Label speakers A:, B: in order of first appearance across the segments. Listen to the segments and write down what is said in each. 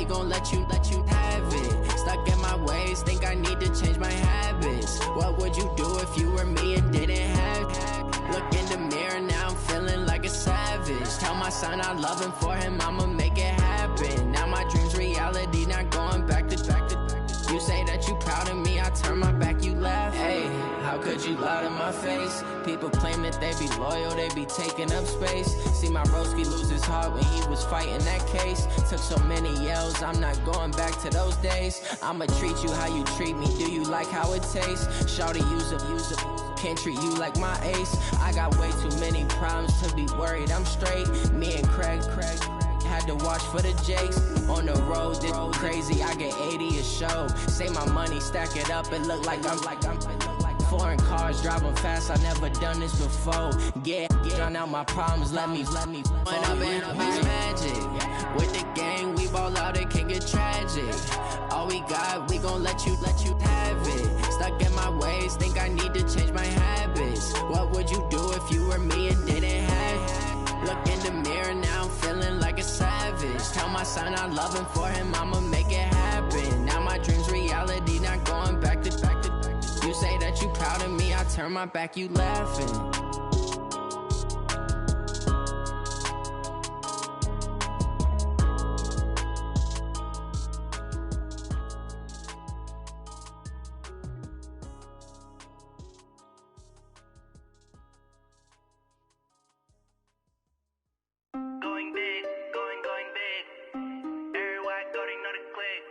A: gon' let you have it. Stuck in my ways, think I need to change my habits. What would you do if you were me and didn't have it? Look in the mirror, now I'm feeling like a savage. Tell my son I love him, for him I'ma make it happen. Now my dream's reality, not going back to. You say that you proud of me, I turn my back, you laugh. Hey, how could you lie to my face? People claim that they be loyal, they be taking up space. See my broski lose his heart when he was fighting that case. Took so many yells, I'm not going back to those days. I'ma treat you how you treat me, do you like how it tastes? Shawty, use up, can't treat you like my ace. I got way too many problems to be worried, I'm straight. Me and Craig had to watch for the Jakes. On the road, this crazy, I get 80 a show. Say my money, stack it up, it look like I'm foreign cars, driving fast, I never done this before. Get drown out my problems, let me Went up in beach magic. With the gang, we ball out, it can get tragic. All we got, we gon' let you have it. Stuck in my ways, think I need to change my habits. What would you do if you were me and didn't have it? Look in the mirror, now I'm feeling like a savage. Tell my son I love him, for him I'ma make it happen. Now my dream's reality, not going back to. You say that you proud of me, I turn my back, you laughing.
B: Going big, going big. Everywhere I go, they know the click.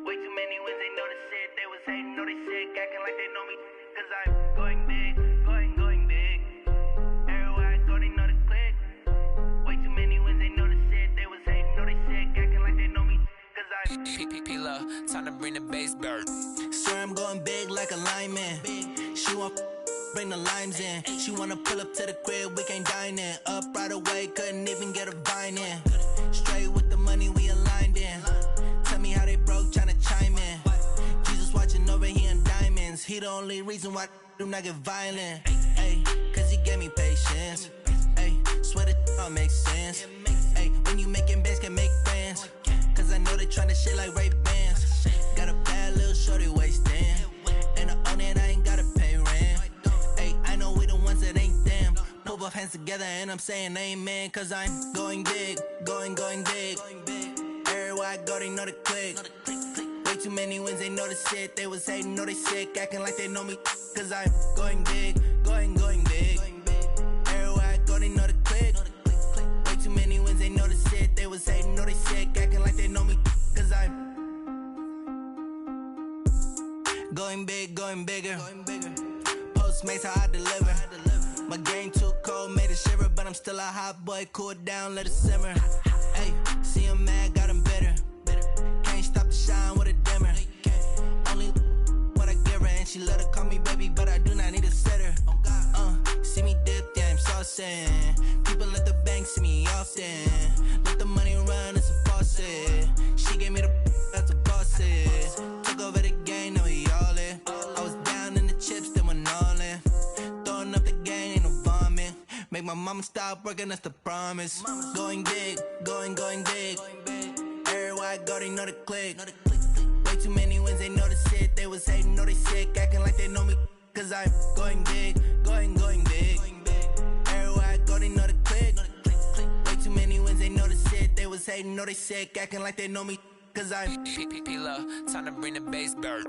B: Way too many wins, they know the shit. They was hating, know they sick, acting like they know me. Cause I'm going big, going big. Everywhere I go, they know the click. Way too many wins, they know the shit. They was hating, know they sick, acting like they know me. Cause I'm
C: P-P-P-Love, time to bring the bass bird.
D: Swear I'm going big like a lineman. She want bring the limes in. She wanna pull up to the crib, we can't dine in. Up right away, couldn't even get a vine in. Straight with the money, we aligned in. Tell me how they broke, tryna chime in. Jesus watching over here in diamonds. He the only reason why do not get violent. Ay, cause he gave me patience. Ay, swear that all makes sense. Ay, when you making bands, can make friends. Cause I know they tryna shit like Ray-Bans. Got a bad little shorty wasting. And I own it, I ain't gotta pay rent. Ay, I know we the ones that ain't them. Put both hands together and I'm saying amen. Cause I'm going big, going big. Everywhere I go, they know the click. Way too many wins, they know the shit. They was hating, know they sick, acting like they know me. Cause I'm going big, going big. Everywhere I go, they know the click. Way too many wins, they know the shit. They was hating, know they sick, acting like they know me. Cause I'm going big, going bigger. Postmates how I deliver. My game too cold, made it shiver, but I'm still a hot boy. Cool it down, let it simmer. Hey, see him mad, got him bitter. Can't stop the shine with a dimmer. Only what I give her, and she let her call me baby, but I do not need a sitter. See me dip, yeah, I'm saucing. People at the bank see me often. Let the money run, it's a faucet. She gave me the that's a faucet. Took over the game, now we all in. I was down in the chips, then went all in. Throwing up the game, ain't no vomit. Make my mama stop working, that's the promise. Going big, going big. Everywhere I go, they know the click. Way too many wins, they know the shit. They was hating, know they sick, acting like they know me. Cause I'm going big, going big. Everywhere I go, they know the click. Way too many wins, they know the shit. They was hating, know they sick, acting like they know me. Cause I'm
C: P-P-P-Love, time to bring the bass bird.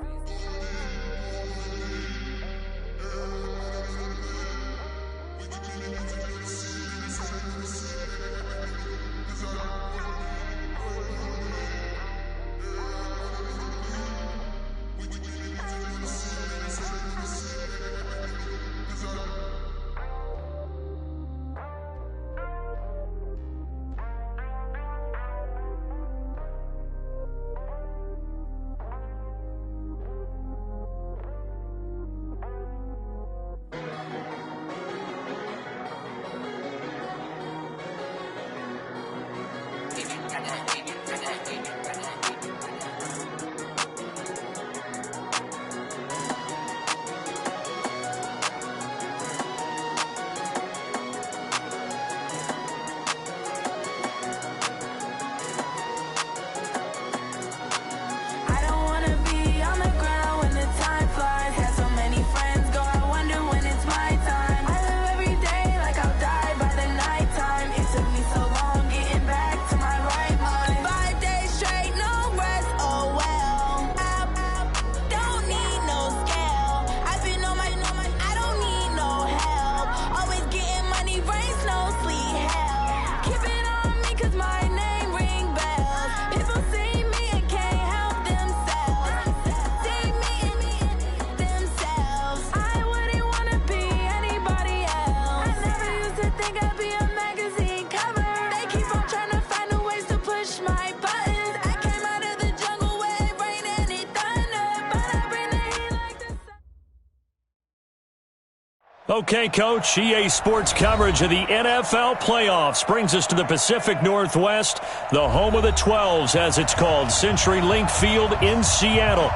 E: Okay, Coach, EA Sports coverage of the NFL playoffs brings us to the Pacific Northwest, the home of the 12s, as it's called, CenturyLink Field in Seattle.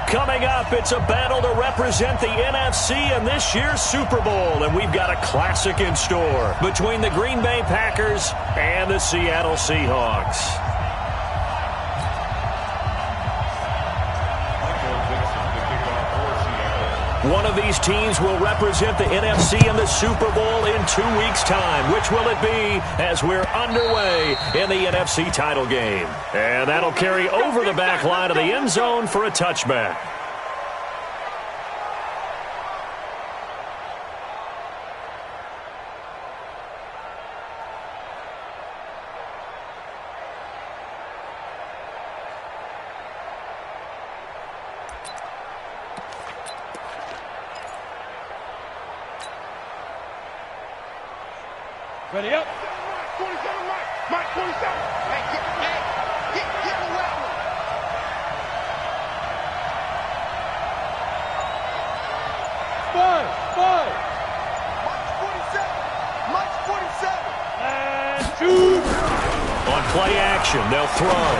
E: Coming up, it's a battle to represent the NFC in this year's Super Bowl, and we've got a classic in store between the Green Bay Packers and the Seattle Seahawks. One of these teams will represent the NFC in the Super Bowl in 2 weeks' time. Which will it be as we're underway in the NFC title game? And that'll carry over the back line of the end zone for a touchback.
F: Ready up. 27, Mike 27. Hey, get the left one. Five. Mike 47. And shoot.
E: On play action, they'll throw.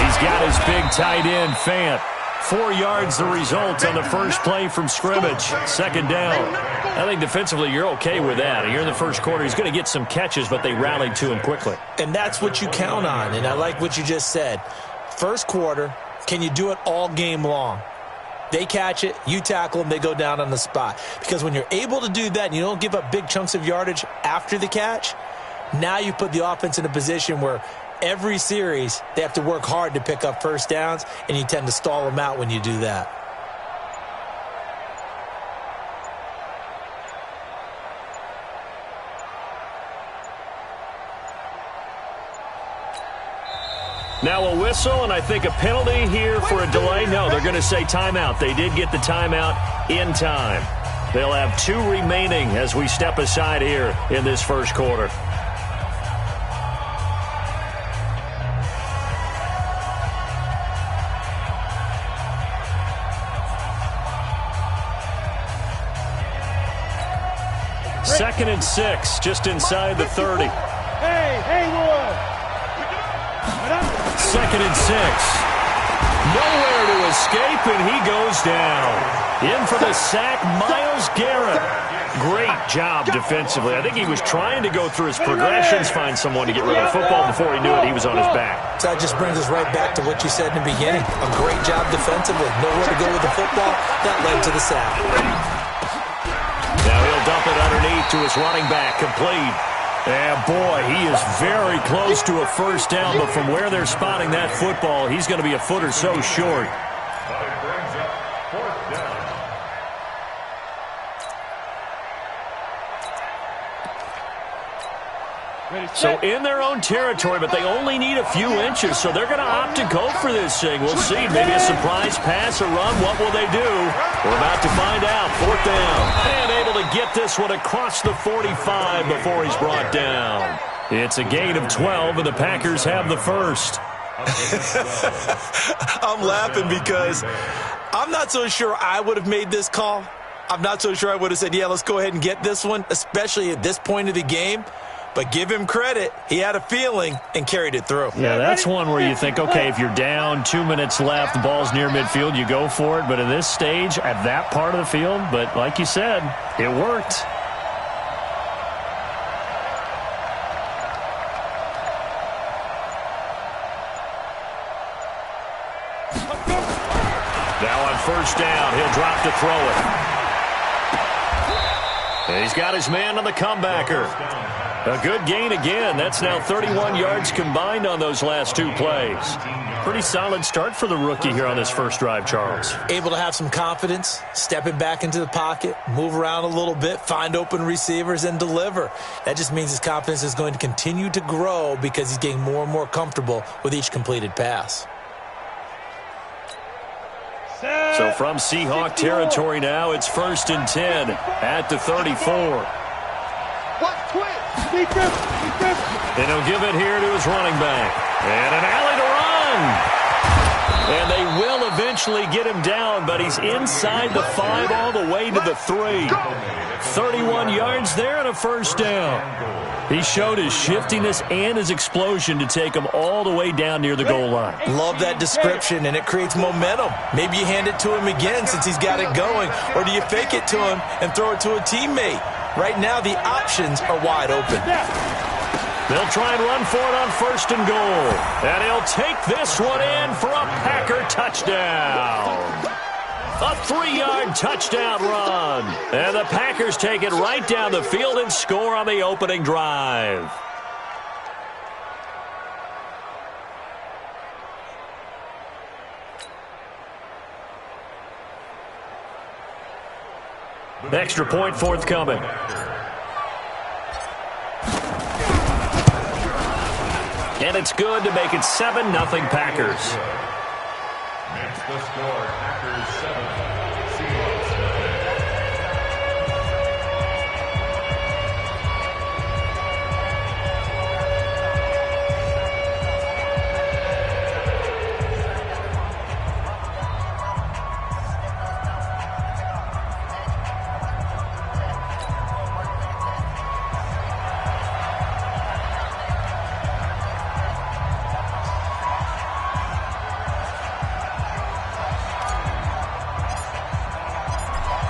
E: He's got his big tight end, Fant. 4 yards the result on the first play from scrimmage. Second down. I think defensively you're okay with that. Here in the first quarter, he's going to get some catches, but they rallied to him quickly.
G: And that's what you count on, and I like what you just said. First quarter, can you do it all game long? They catch it, you tackle them, they go down on the spot. Because when you're able to do that and you don't give up big chunks of yardage after the catch, now you put the offense in a position where every series they have to work hard to pick up first downs, and you tend to stall them out when you do that.
E: Now a whistle, and I think a penalty here for a delay. No, they're going to say timeout. They did get the timeout in time. They'll have 2 remaining as we step aside here in this first quarter. Second and 6, just inside the 30.
F: Hey, Wood.
E: Second and 6. Nowhere to escape, and he goes down. In for the sack, Myles Garrett. Great job defensively. I think he was trying to go through his progressions, find someone to get rid of the football. Before he knew it, he was on his back.
G: So that just brings us right back to what you said in the beginning. A great job defensively. Nowhere to go with the football. That led to the sack.
E: Now he'll dump it underneath to his running back, complete. And boy, he is very close to a first down, but from where they're spotting that football, he's going to be a foot or so short. So in their own territory, but they only need a few inches, so they're going to opt to go for this thing. We'll see. Maybe a surprise pass or run. What will they do? We're about to find out. Fourth down. And able to get this one across the 45 before he's brought down. It's a gain of 12, and the Packers have the first.
G: I'm laughing because I'm not so sure I would have made this call. I'm not so sure I would have said, yeah, let's go ahead and get this one, especially at this point of the game. But give him credit. He had a feeling and carried it through.
E: Yeah, that's one where you think, okay, if you're down, 2 minutes left, the ball's near midfield, you go for it. But in this stage, at that part of the field, but like you said, it worked. Now on first down, he'll drop to throw it. And he's got his man on the comebacker. A good gain again. That's now 31 yards combined on those last 2 plays. Pretty solid start for the rookie here on this first drive, Charles.
G: Able to have some confidence, stepping back into the pocket, move around a little bit, find open receivers, and deliver. That just means his confidence is going to continue to grow because he's getting more and more comfortable with each completed pass.
E: So from Seahawk territory now, it's 1st and 10 at the 34. And he'll give it here to his running back. And an alley to run. And they will eventually eventually get him down, but he's inside the 5 all the way to the 3. 31 yards there and a first down. He showed his shiftiness and his explosion to take him all the way down near the goal line.
G: Love that description, and it creates momentum. Maybe you hand it to him again since he's got it going, or do you fake it to him and throw it to a teammate? Right now, the options are wide open.
E: They'll try and run for it on 1st and goal. And he'll take this one in for a Packer touchdown. A 3-yard touchdown run. And the Packers take it right down the field and score on the opening drive. Extra point forthcoming. And it's good to make it 7-0 Packers.
H: Next the score, Packers 7, Seahawks
E: 7.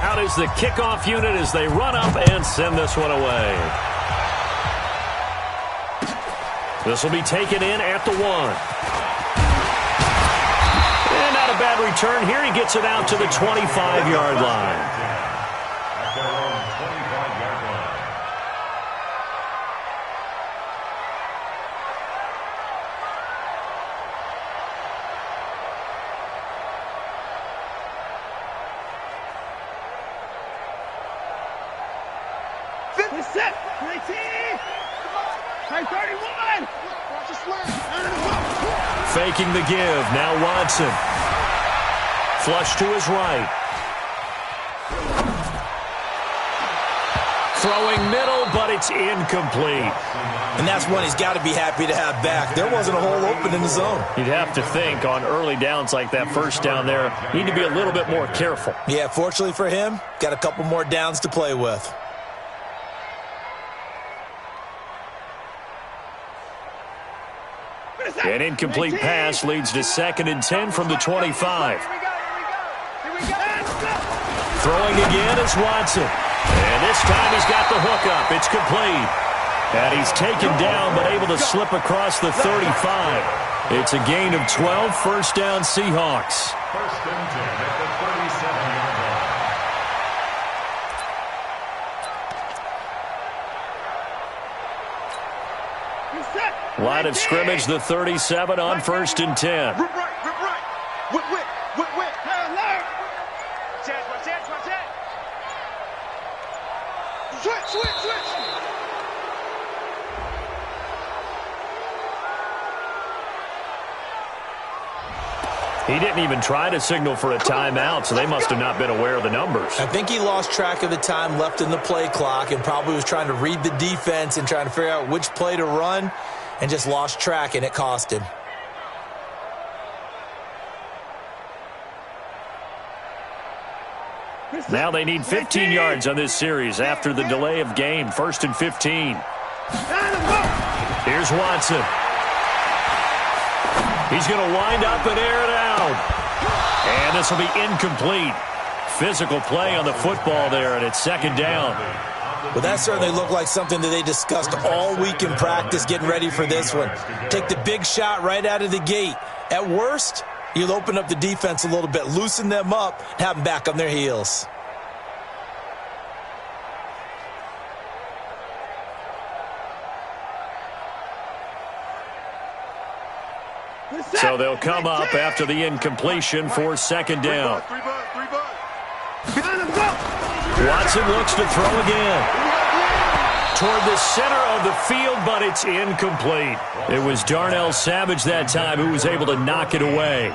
E: Out is the kickoff unit as they run up and send this one away. This will be taken in at the 1. And not a bad return here. He gets it out to the 25-yard line.
H: at their own 25-yard line.
F: Set. 19. Hey, 31. Watch the slam.
E: Faking the give. Now Watson. Flush to his right. Throwing middle, but it's incomplete.
G: And that's one he's got to be happy to have back. There wasn't a hole open in the zone.
E: You'd have to think on early downs like that first down there, need to be a little bit more careful.
G: Yeah, fortunately for him, got a couple more downs to play with.
E: An incomplete pass leads to 2nd and 10 from the 25. Throwing again is Watson. And this time he's got the hook up. It's complete. And he's taken down but able to slip across the 35. It's a gain of 12, first down Seahawks.
H: 1st and 10 at the 37-yard line.
E: Line of scrimmage, the 37 on 1st and 10.
F: Rip right. Whip. Switch.
E: He didn't even try to signal for a timeout, so they must have not been aware of the numbers.
G: I think he lost track of the time left in the play clock and probably was trying to read the defense and trying to figure out which play to run and just lost track, and it cost him.
E: Now they need 15 yards on this series after the delay of game. 1st and 15. Here's Watson. He's going to wind up and air it out. And this will be incomplete. Physical play on the football there, and it's 2nd down.
G: Well, that certainly looked like something that they discussed all week in practice getting ready for this one. Take the big shot right out of the gate. At worst, you'll open up the defense a little bit, loosen them up, and have them back on their heels.
E: So they'll come up after the incompletion for 2nd down. Watson looks to throw again. Toward the center of the field, but it's incomplete. It was Darnell Savage that time who was able to knock it away.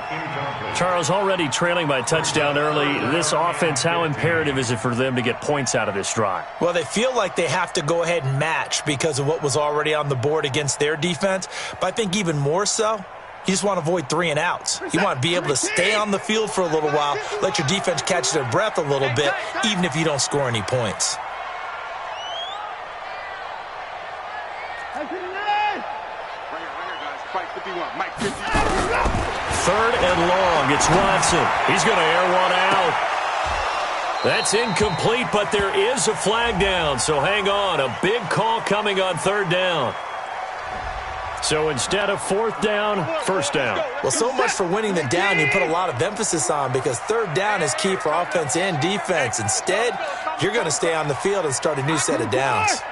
E: Charles, already trailing by a touchdown early. This offense, how imperative is it for them to get points out of this drive?
G: Well, they feel like they have to go ahead and match because of what was already on the board against their defense. But I think even more so, You just want to avoid 3 and outs. You want to be able to stay on the field for a little while, let your defense catch their breath a little bit, even if you don't score any points.
E: Third and long. It's Watson. He's going to air one out. That's incomplete, but there is a flag down, so hang on. A big call coming on third down. So instead of 4th down, 1st down.
G: Well, so much for winning the down you put a lot of emphasis on, because 3rd down is key for offense and defense. Instead, you're going to stay on the field and start a new set of downs.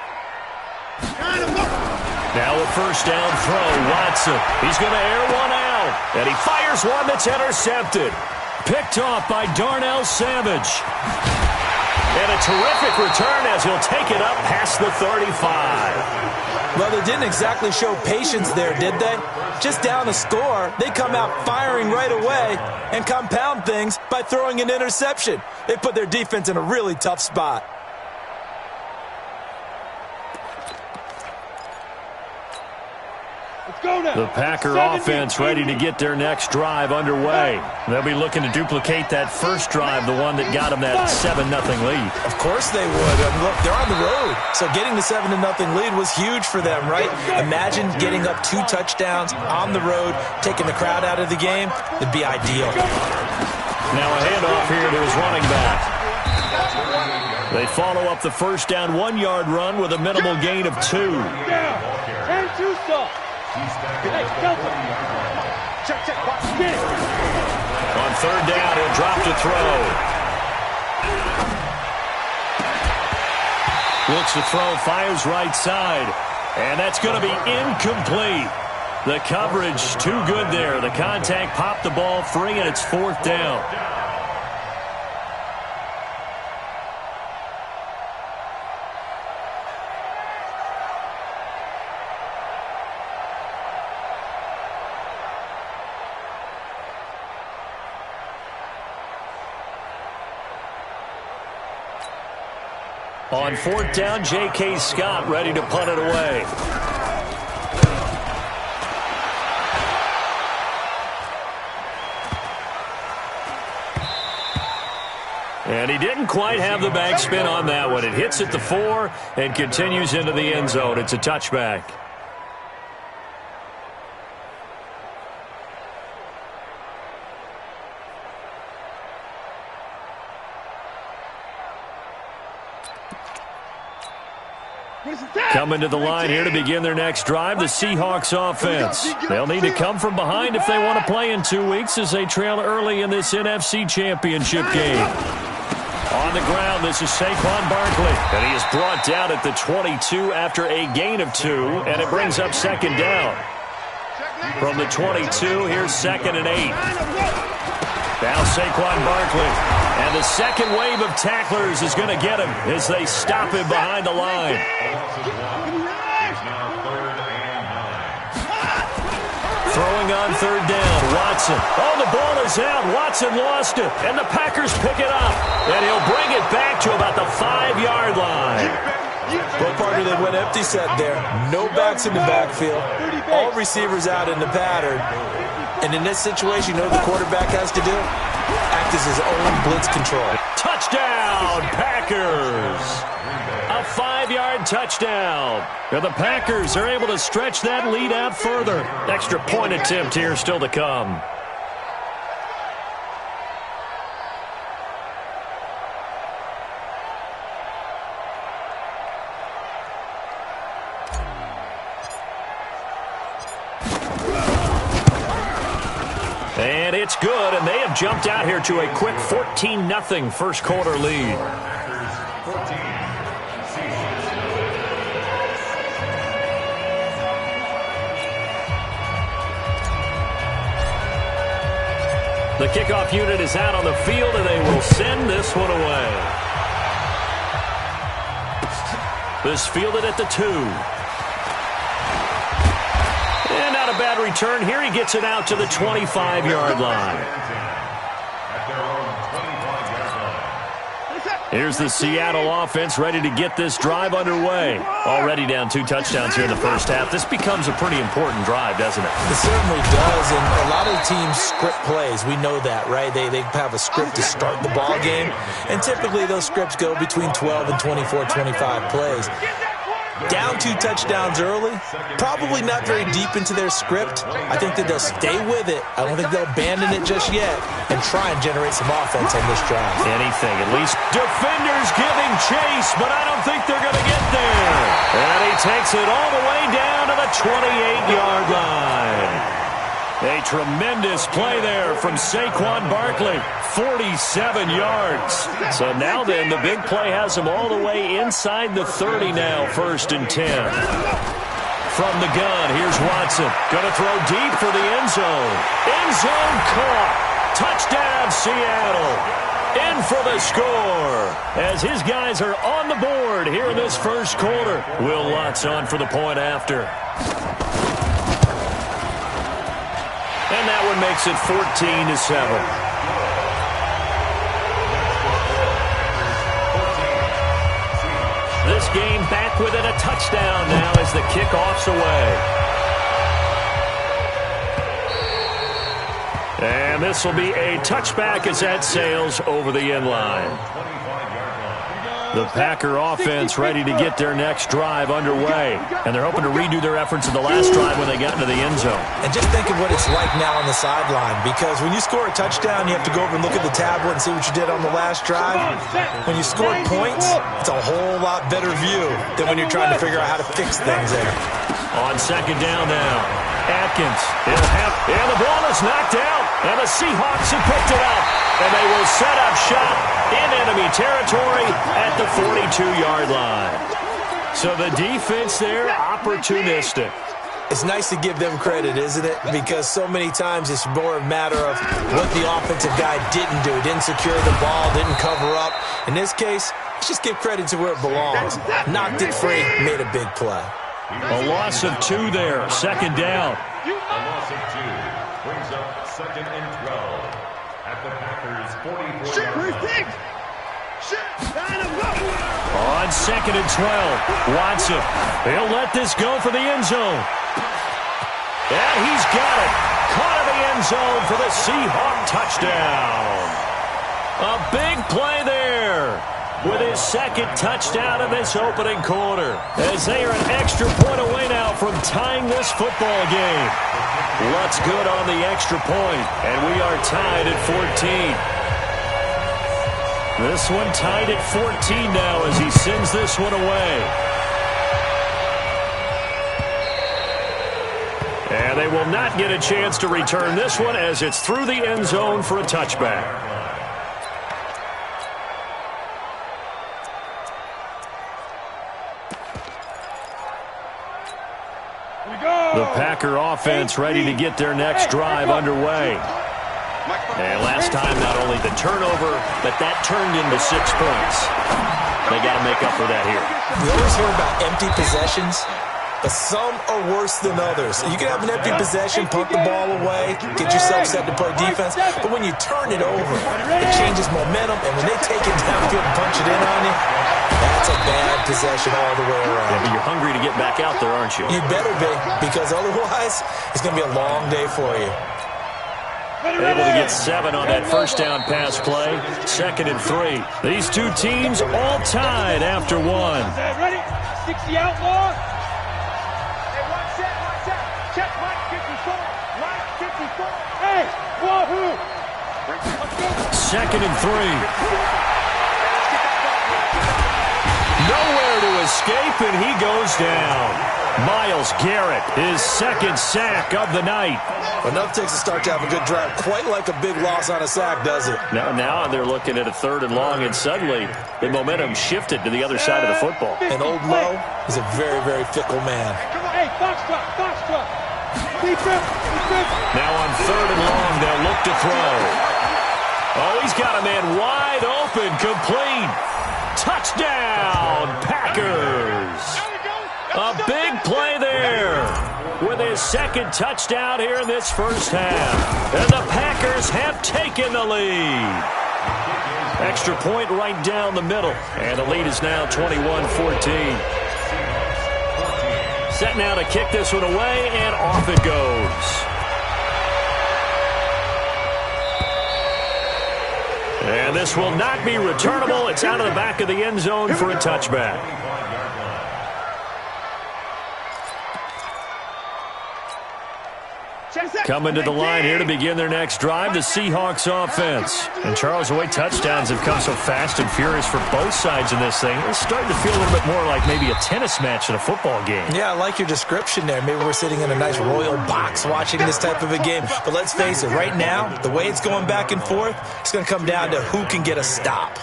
E: Now a 1st down throw, Watson. He's going to air one out, and he fires one that's intercepted. Picked off by Darnell Savage. And a terrific return as he'll take it up past the 35.
G: Well, they didn't exactly show patience there, did they? Just down a score, they come out firing right away and compound things by throwing an interception. They put their defense in a really tough spot.
E: The Packer offense ready to get their next drive underway. They'll be looking to duplicate that first drive, the one that got them that 7-0 lead.
G: Of course they would. Look, they're on the road, so getting the 7-0 lead was huge for them, right? Imagine getting up 2 touchdowns on the road, taking the crowd out of the game. It'd be ideal.
E: Now a handoff here to his running back. They follow up the first down 1-yard run with a minimal gain of 2.
F: And 2 stop.
E: On 3rd down, he'll drop to throw. Looks to throw, fires right side. And that's going to be incomplete. The coverage too good there. The contact popped the ball free, and it's 4th down. On 4th down, J.K. Scott ready to punt it away. And he didn't quite have the backspin on that one. It hits at the 4 and continues into the end zone. It's a touchback. Coming to the line here to begin their next drive, the Seahawks offense. They'll need to come from behind if they want to play in 2 weeks as they trail early in this NFC Championship game. On the ground, this is Saquon Barkley, and he is brought down at the 22 after a gain of 2, and it brings up 2nd down. From the 22, here's 2nd and 8. Now Saquon Barkley, and the second wave of tacklers is going to get him as they stop him behind the line. Throwing on 3rd down, Watson. Oh, the ball is out. Watson lost it, and the Packers pick it up. And he'll bring it back to about the 5-yard line.
G: Well, partner, they went empty set there. No backs in the backfield. All receivers out in the pattern. And in this situation, you know what the quarterback has to do? Act as his own blitz control.
E: Touchdown, Packers! A 5-yard touchdown. And the Packers are able to stretch that lead out further. Extra point attempt here still to come. And it's good, and they have jumped out here to a quick 14-0 first quarter lead. The kickoff unit is out on the field, and they will send this one away. This fielded at the 2. And not a bad return. Here he gets it out to the 25-yard line.
H: At their own 25-yard line.
E: Here's the Seattle offense ready to get this drive underway. Already down 2 touchdowns here in the first half. This becomes a pretty important drive, doesn't it?
G: It certainly does, and a lot of the teams script plays. We know that, right? They have a script to start the ball game, and typically those scripts go between 12 and 24, 25 plays. Down 2 touchdowns early, probably not very deep into their script. I think that they'll stay with it. I don't think they'll abandon it just yet and try and generate some offense on this drive.
E: Anything, at least defenders giving chase, but I don't think they're going to get there. And he takes it all the way down to the 28-yard line. A tremendous play there from Saquon Barkley, 47 yards. So now then, the big play has him all the way inside the 30 now, 1st and 10. From the gun, here's Watson. Going to throw deep for the end zone. End zone caught. Touchdown, Seattle. In for the score as his guys are on the board here in this first quarter. Will Lutz on for the point after. And that one makes it 14-7. This game back within a touchdown now as the kickoff's away. And this will be a touchback as that sails over the end line. The Packer offense ready to get their next drive underway. And they're hoping to redo their efforts in the last drive when they got into the end zone.
G: And just think of what it's like now on the sideline, because when you score a touchdown, you have to go over and look at the tablet and see what you did on the last drive. When you score points, it's a whole lot better view than when you're trying to figure out how to fix things there.
E: On 2nd down now, Atkins. And the ball is knocked out. And the Seahawks have picked it up. And they will set up shop in enemy territory at the 42-yard line. So the defense there, opportunistic.
G: It's nice to give them credit, isn't it? Because so many times it's more a matter of what the offensive guy didn't do. Didn't secure the ball, didn't cover up. In this case, let's just give credit to where it belongs. Knocked it free, made a big play.
E: A loss of 2 there, 2nd down.
H: A loss of 2 brings up 2nd and 12 at the Packers' 44-yard line.
E: On 2nd and 12, Watson. He'll let this go for the end zone. And he's got it. Caught in the end zone for the Seahawk touchdown. A big play there with his 2nd touchdown of this opening quarter, as they are an extra point away now from tying this football game. Lutz good on the extra point, and we are tied at 14. This one tied at 14 now as he sends this one away. And they will not get a chance to return this one as it's through the end zone for a touchback. The Packer offense ready to get their next drive underway. And last time, not only the turnover, but that turned into 6 points. They got to make up for that here.
G: We always hear about empty possessions, but some are worse than others. You can have an empty possession, punt the ball away, get yourself set to play defense, but when you turn it over, it changes momentum, and when they take it downfield and punch it in on you, that's a bad possession all the way around.
E: Yeah, but you're hungry to get back out there, aren't you?
G: You better be, because otherwise, it's going to be a long day for you.
E: Able to get 7 on that first down pass play. 2nd and 3. These two teams all tied after 1.
F: Ready? 60 outlaw. Hey, watch that. Check Mike 54. Mike 54. Hey, wahoo.
E: 2nd and 3. Nowhere to escape, and he goes down. Myles Garrett, his 2nd sack of the night.
G: Enough takes a start to have a good drive. Quite like a big loss on a sack, does it?
E: Now they're looking at a 3rd and long, and suddenly the momentum shifted to the other side of the football.
G: And Old Mo is a very, very fickle man.
F: Hey, box drop.
E: Now on 3rd and long, they'll look to throw. Oh, he's got a man wide open, complete. Touchdown, Packers. A big play there with his 2nd touchdown here in this first half. And the Packers have taken the lead. Extra point right down the middle. And the lead is now 21-14. Set now to kick this one away, and off it goes. And this will not be returnable. It's out of the back of the end zone for a touchback. Coming to the line here to begin their next drive, the Seahawks offense. And Charles, the way touchdowns have come so fast and furious for both sides in this thing, it's starting to feel a little bit more like maybe a tennis match in a football game. Yeah, I like your description there. Maybe we're sitting in a nice royal box watching this type of a game. But let's face it, right now, the way it's going back and forth, it's going to come down to who can get a stop.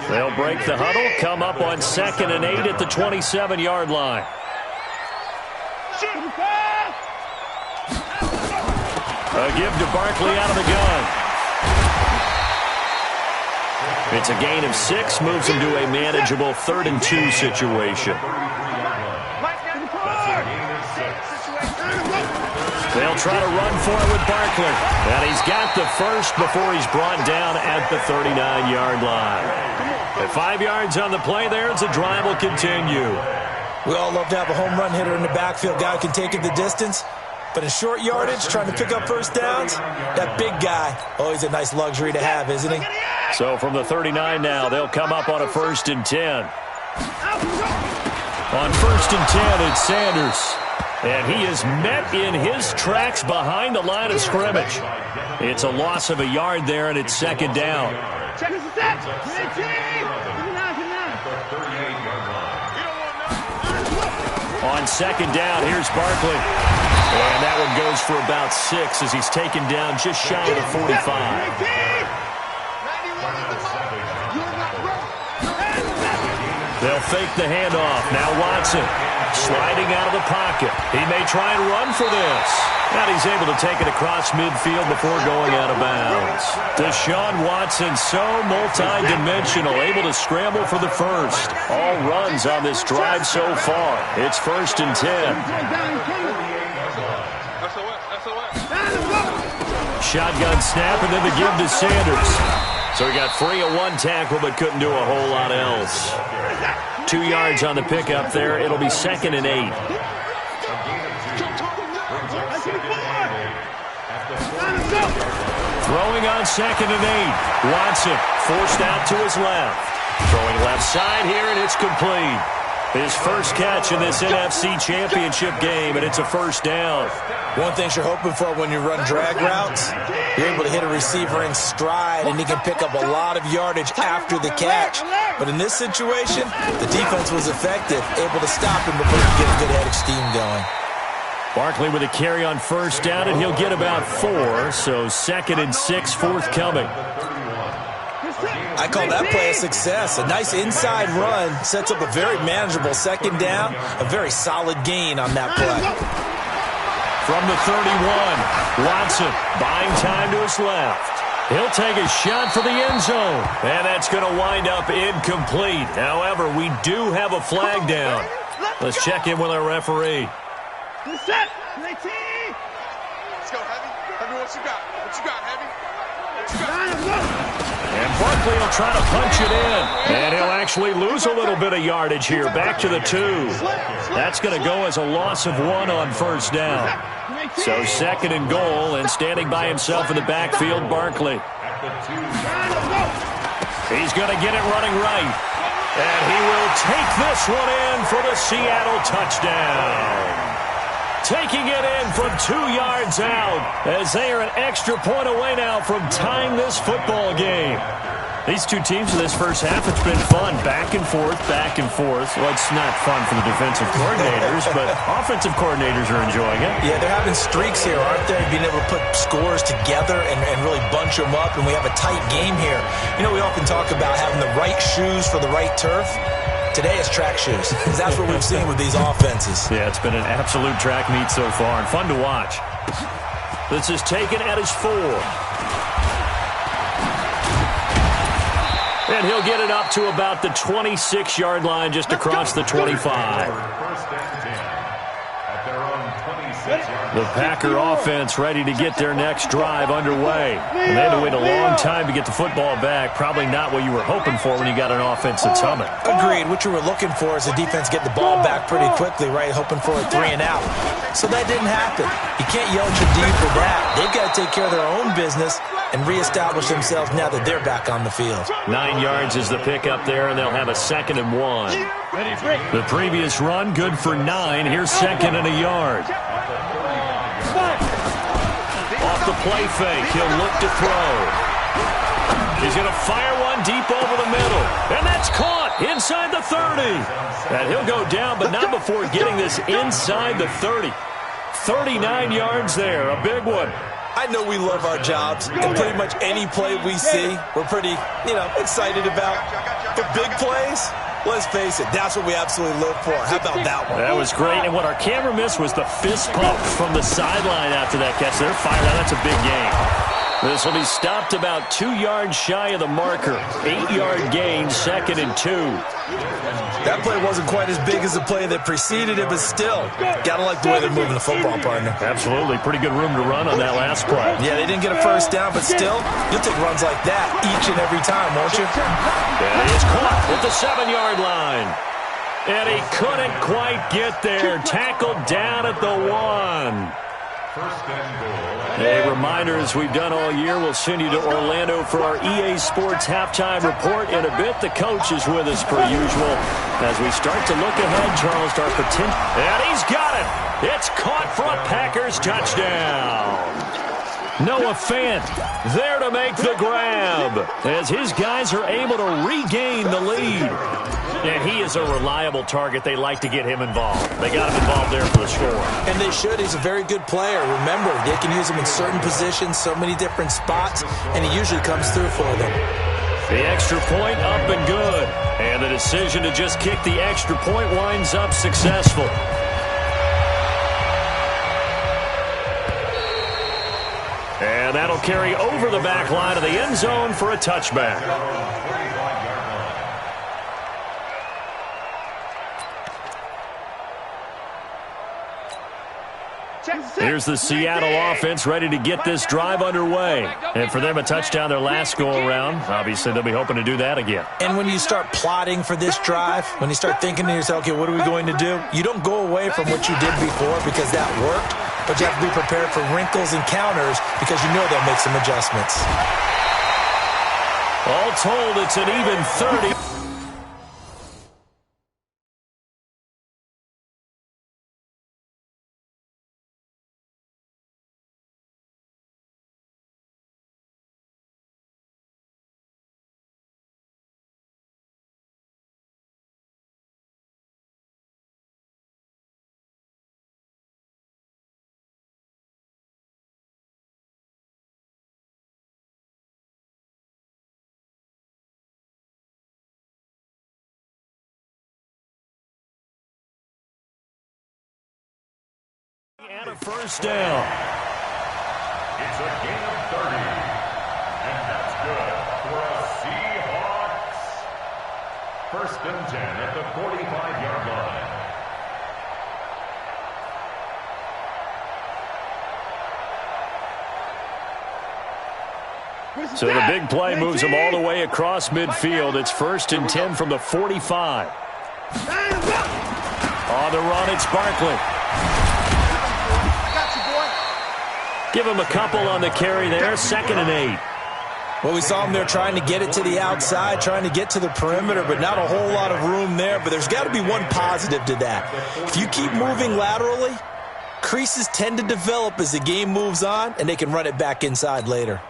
E: They'll break the huddle, come up on 2nd and 8 at the 27-yard line. A give to Barkley out of the gun. It's a gain of 6, moves him to a manageable 3rd and 2 situation. They'll try to run for it with Barkley. And he's got the first before he's brought down at the 39-yard line. At 5 yards on the play there, the drive will continue. We all love to have a home run hitter in the backfield, guy who can take it the distance. But in short yardage, trying to pick up first downs, that big guy, always a nice luxury to have, isn't he? So from the 39 now, they'll come up on a 1st and 10. On 1st and 10, it's Sanders. And he is met in his tracks behind the line of scrimmage. It's a loss of a yard there, and it's 2nd down. On 2nd down, here's Barkley. And that one goes for about 6 as he's taken down just shy of the 45. They'll fake the handoff. Now Watson sliding out of the pocket. He may try and run for this. And he's able to take it across midfield before going out of bounds. Deshaun Watson, so multi-dimensional, able to scramble for the first. All runs on this drive so far. It's 1st and 10. Shotgun snap, and then the give to Sanders. So he got free of 1 tackle, but couldn't do a whole lot else. 2 yards on the pickup there. It'll be 2nd and 8. Throwing on 2nd and 8. Watson forced out to his left. Throwing left side here, and it's complete. His first catch in this NFC Championship game, and it's a 1st down. One thing you're hoping for when you run drag routes, you're able to hit a receiver in stride, and he can pick up a lot of yardage after the catch. But in this situation, the defense was effective, able to stop him before he could get a good head of steam going. Barkley with a carry on 1st down, and he'll get about 4, so 2nd and 6 forthcoming. I call that play a success. A nice inside run sets up a very manageable 2nd down. A very solid gain on that play. From the 31, Watson buying time to his left. He'll take a shot for the end zone. And that's going to wind up incomplete. However, we do have a flag down. Let's check in with our referee.
F: Let's go, Heavy. Heavy, what you got? What you got, Heavy? What you got?
E: And Barkley will try to punch it in. And he'll actually lose a little bit of yardage here. Back to the 2. That's going to go as a loss of 1 on 1st down. So 2nd and goal, and standing by himself in the backfield, Barkley. He's going to get it running right. And he will take this one in for the Seattle touchdown. Taking it in from 2 yards out as they are an extra point away now from tying this football game. These two teams in this first half, it's been fun. Back and forth, back and forth. Well, it's not fun for the defensive coordinators, but offensive coordinators are enjoying it. Yeah, they're having streaks here, aren't they? Being able to put scores together and really bunch them up, and we have a tight game here. You know, we often talk about having the right shoes for the right turf. Today is track shoes, because that's what we've seen with these offenses. Yeah, it's been an absolute track meet so far, and fun to watch. This is taken at his 4. And he'll get it up to about the 26-yard line, just across the 25.
H: First and 10 at their own 26-yard
E: The Packer offense ready to get their next drive underway. And they had to wait a long time to get the football back. Probably not what you were hoping for when you got an offense that's humming.
G: Agreed. What you were looking for is the defense get the ball back pretty quickly, right? Hoping for a 3 and out. So that didn't happen. You can't yell at your D for that. They've got to take care of their own business and reestablish themselves now that they're back on the field.
E: 9 yards is the pickup there, and they'll have a 2nd and 1. The previous run, good for 9. Here's 2nd and a yard. Off the play fake, he'll look to throw. He's going to fire one deep over the middle. And that's caught inside the 30. And he'll go down, but not before getting this inside the 30. 39 yards there, a big one.
G: I know we love our jobs, and pretty much any play we see, we're pretty, excited about. But big plays, let's face it, that's what we absolutely live for. How about that one?
E: That was great, and what our camera missed was the fist pump from the sideline after that catch. They're fired out. That's a big gain. This will be stopped about 2 yards shy of the marker. 8-yard gain, 2nd and 2.
G: That play wasn't quite as big as the play that preceded it, but still, gotta like the way they're moving the football, partner.
E: Absolutely. Pretty good room to run on that last play.
G: Yeah, they didn't get a first down, but still, you'll take runs like that each and every time, won't you?
E: And he's caught at the 7-yard line. And he couldn't quite get there. Tackled down at the 1.
H: First and goal.
E: A reminder, as we've done all year, we'll send you to Orlando for our EA Sports halftime report. In a bit, the coach is with us per usual. As we start to look ahead, Charles, our potential. And he's got it. It's caught for a Packers touchdown. Noah Fant there to make the grab as his guys are able to regain the lead. And he is a reliable target. They like to get him involved. They got him involved there for the score.
G: And they should. He's a very good player. Remember, they can use him in certain positions, so many different spots, and he usually comes through for them.
E: The extra point up and good. And the decision to just kick the extra point winds up successful. And that'll carry over the back line of the end zone for a touchback. Here's the Seattle offense ready to get this drive underway. And for them, a touchdown their last go-around. Obviously, they'll be hoping to do that again.
G: And when you start plotting for this drive, when you start thinking to yourself, okay, what are we going to do? You don't go away from what you did before because that worked, but you have to be prepared for wrinkles and counters because you know they'll make some adjustments.
E: All told, it's an even 30. And a first down.
H: It's a gain of 30. And that's good for a Seahawks. First and 10 at the 45-yard line.
E: So the big play moves them all the way across midfield. It's 1st and 10 from the 45. On the run, it's Barkley. Give him a couple on the carry there. 2nd and 8.
G: Well, we saw him there trying to get it to the outside, trying to get to the perimeter, but not a whole lot of room there. But there's got to be one positive to that. If you keep moving laterally, creases tend to develop as the game moves on, and they can run it back inside later.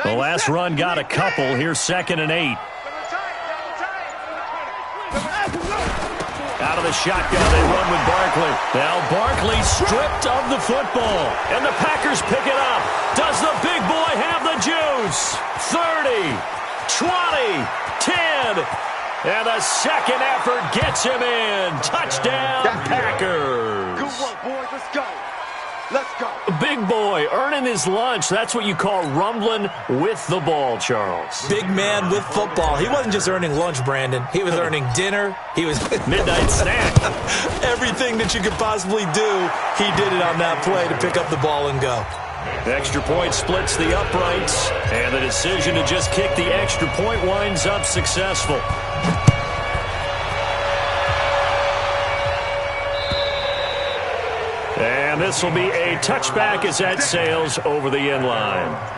E: The last run got a couple. Here's 2nd and 8. Out of the shotgun, they run with Barkley. Now Barkley stripped of the football. And the Packers pick it up. Does the big boy have the juice? 30, 20, 10. And the second effort gets him in. Touchdown, Packers.
F: Good work, boys. Let's go. Let's go.
E: big boy earning his lunch. That's what you call rumbling with the ball, Charles.
G: Big man with football. He wasn't just earning lunch, Brandon. He was earning dinner. He was
E: midnight snack.
G: Everything that you could possibly do, he did it on that play to pick up the ball and go.
E: Extra point splits the uprights, and the decision to just kick the extra point winds up successful. And this will be a touchback as that sails over the end line.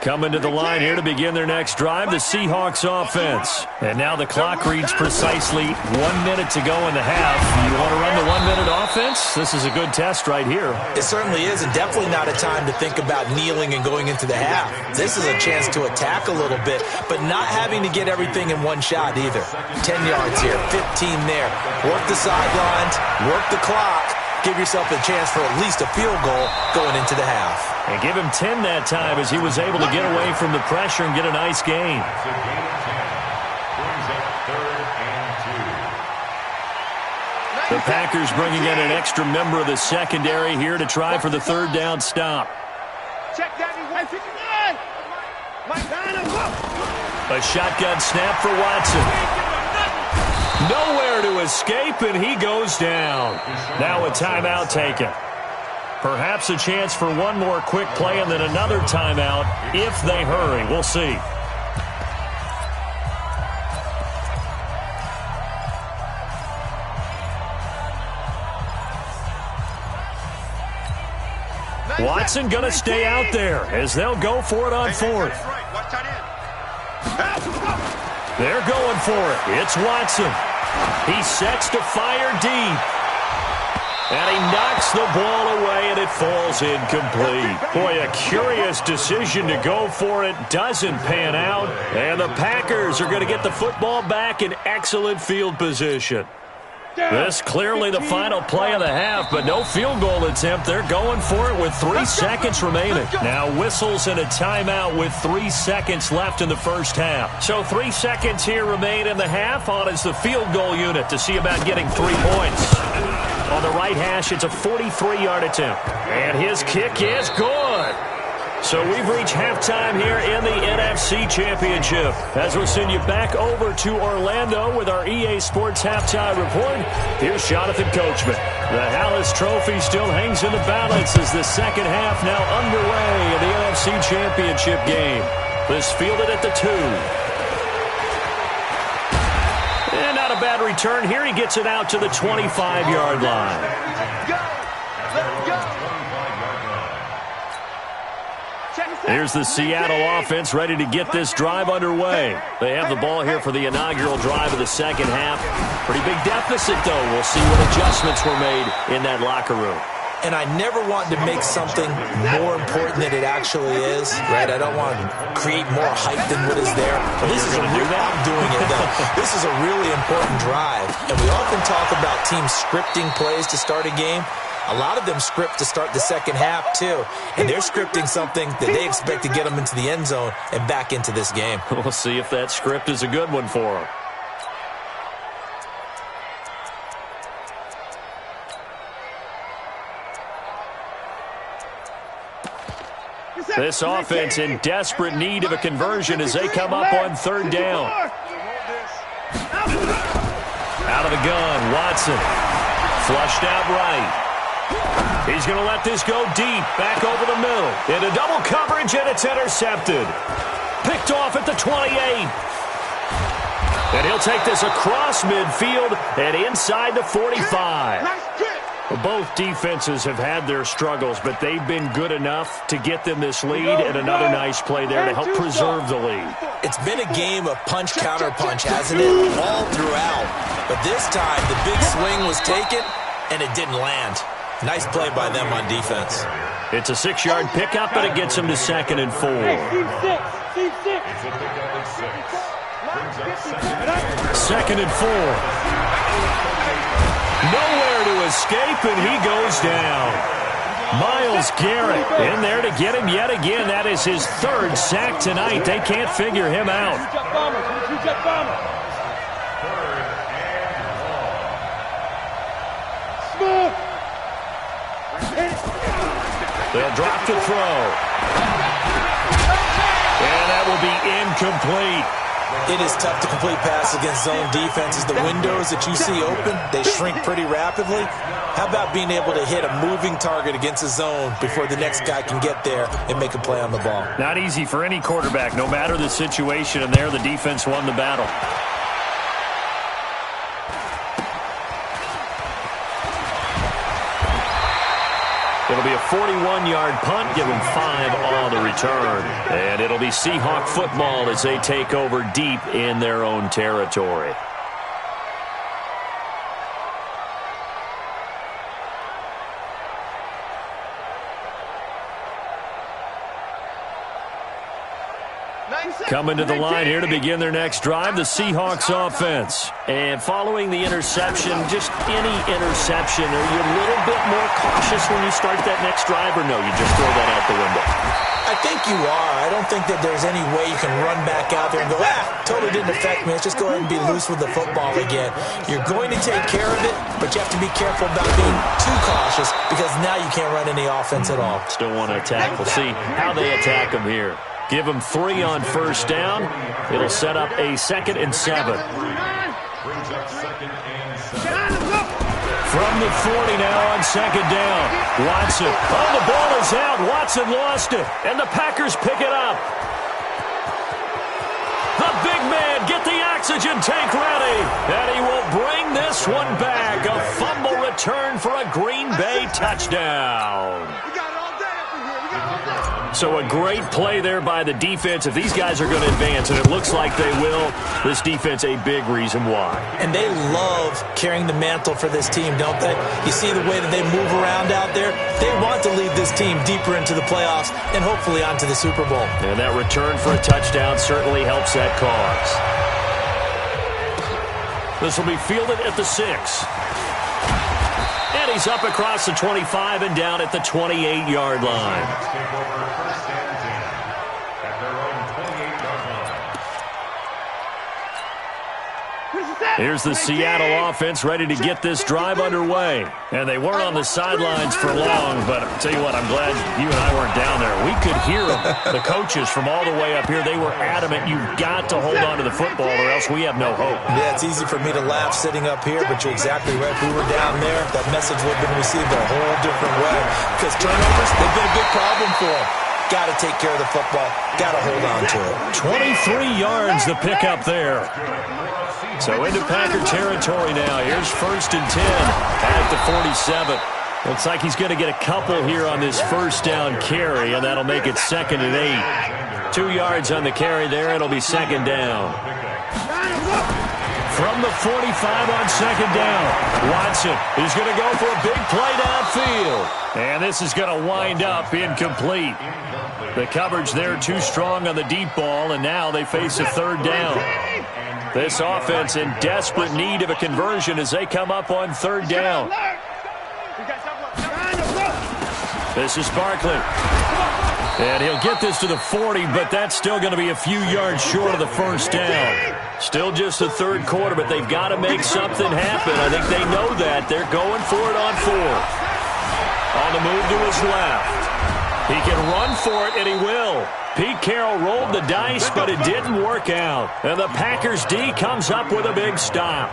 E: Coming to the line here to begin their next drive, the Seahawks offense. And now the clock reads precisely 1 minute to go in the half. You want to run the 1 minute offense? This is a good test right here.
G: It certainly is, and definitely not a time to think about kneeling and going into the half. This is a chance to attack a little bit, but not having to get everything in one shot either. 10 yards here, 15 there. Work the sidelines, work the clock. Give yourself a chance for at least a field goal going into the half.
E: And give him 10 that time as he was able to get away from the pressure and get a nice gain. The Packers bringing in an extra member of the secondary here to try for the third down stop.
F: Check that.
E: A shotgun snap for Watson. Nowhere to escape, and he goes down. Now a timeout taken. Perhaps a chance for one more quick play and then another timeout if they hurry. We'll see. Watson going to stay out there as they'll go for it on fourth. They're going for it. It's Watson. He sets to fire deep. And he knocks the ball away, and it falls incomplete. Boy, a curious decision to go for it. Doesn't pan out. And the Packers are going to get the football back in excellent field position. This clearly the final play of the half, but no field goal attempt. They're going for it with 3 seconds remaining. Now whistles and a timeout with 3 seconds left in the first half. So 3 seconds here remain in the half. On is the field goal unit to see about getting 3 points. On the right hash, it's a 43-yard attempt. And his kick is good. So we've reached halftime here in the NFC Championship. As we'll send you back over to Orlando with our EA Sports Halftime Report, here's Jonathan Coachman. The Hallis Trophy still hangs in the balance as the second half now underway in the NFC Championship game. This fielded at the 2. And not a bad return here. He gets it out to the 25-yard line.
F: Let's go.
E: Here's the Seattle offense ready to get this drive underway. They have the ball here for the inaugural drive of the second half. Pretty big deficit, though. We'll see what adjustments were made in that locker room.
G: And I never want to make something more important than it actually is, right? I don't want to create more hype than what is there. This is I'm doing it, though. This is a really important drive. And we often talk about teams scripting plays to start a game. A lot of them script to start the second half, too. And they're scripting something that they expect to get them into the end zone and back into this game.
E: We'll see if that script is a good one for them. This offense in desperate need of a conversion as they come up on third down. Out of the gun, Watson. Flushed out right. He's going to let this go deep, back over the middle. Into double coverage, and it's intercepted. Picked off at the 28. And he'll take this across midfield and inside the 45. Both defenses have had their struggles, but they've been good enough to get them this lead, and another nice play there to help preserve the lead.
G: It's been a game of punch-counter-punch, hasn't it? All throughout. But this time, the big swing was taken, and it didn't land. Nice play by them on defense.
E: It's a 6-yard pickup, but it gets him to 2nd and 4. 2nd and 4. Nowhere to escape, and he goes down. Myles Garrett in there to get him yet again. That is his 3rd sack tonight. They can't figure him out. They'll drop to throw. And that will be incomplete.
G: It is tough to complete passes against zone defenses. The windows that you see open, they shrink pretty rapidly. How about being able to hit a moving target against a zone before the next guy can get there and make a play on the ball?
E: Not easy for any quarterback, no matter the situation, and there the defense won the battle. It'll be a 41-yard punt, give them 5 on the return. And it'll be Seahawk football as they take over deep in their own territory. Coming to the line here to begin their next drive, the Seahawks offense. And following the interception, just any interception, are you a little bit more cautious when you start that next drive, or no, you just throw that out the window?
G: I think you are. I don't think that there's any way you can run back out there and go, totally didn't affect me. Let's just go ahead and be loose with the football again. You're going to take care of it, but you have to be careful about being too cautious because now you can't run any offense at all.
E: Still want to attack. We'll see how they attack them here. Give them 3 on first down. It'll set up a 2nd and 7. From the 40 now on 2nd down. Watson. Oh, the ball is out. Watson lost it. And the Packers pick it up. The big man, get the oxygen tank ready. And he will bring this one back. A fumble return for a Green Bay touchdown. So a great play there by the defense. If these guys are going to advance, and it looks like they will, this defense a big reason why. And
G: they love carrying the mantle for this team, don't they? You see the way that they move around out there? They want to lead this team deeper into the playoffs and hopefully onto the Super Bowl.
E: And that return for a touchdown certainly helps that cause. This will be fielded at the 6. And he's up across the 25 and down at the 28-yard line. Here's the Seattle offense ready to get this drive underway. And they weren't on the sidelines for long, but I'll tell you what, I'm glad you and I weren't down there. We could hear them. The coaches from all the way up here, they were adamant, you've got to hold on to the football or else we have no hope.
G: Yeah, it's easy for me to laugh sitting up here, but you're exactly right. If we were down there, that message would have been received a whole different way. Because turnovers, they've been a big problem for them. Got to take care of the football. Got to hold on to it.
E: 23 yards the pickup there. So into Packer territory now. Here's 1st and 10 at the 47. Looks like he's going to get a couple here on this first down carry, and that'll make it 2nd and 8. 2 yards on the carry there. It'll be 2nd down. From the 45 on 2nd down, Watson is going to go for a big play downfield. And this is going to wind up incomplete. The coverage there too strong on the deep ball, and now they face a 3rd down. This offense in desperate need of a conversion as they come up on 3rd down. This is Barkley. And he'll get this to the 40, but that's still going to be a few yards short of the first down. Still just the 3rd quarter, but they've got to make something happen. I think they know that. They're going for it on 4th. On the move to his left. He can run for it, and he will. Pete Carroll rolled the dice, but it didn't work out. And the Packers D comes up with a big stop.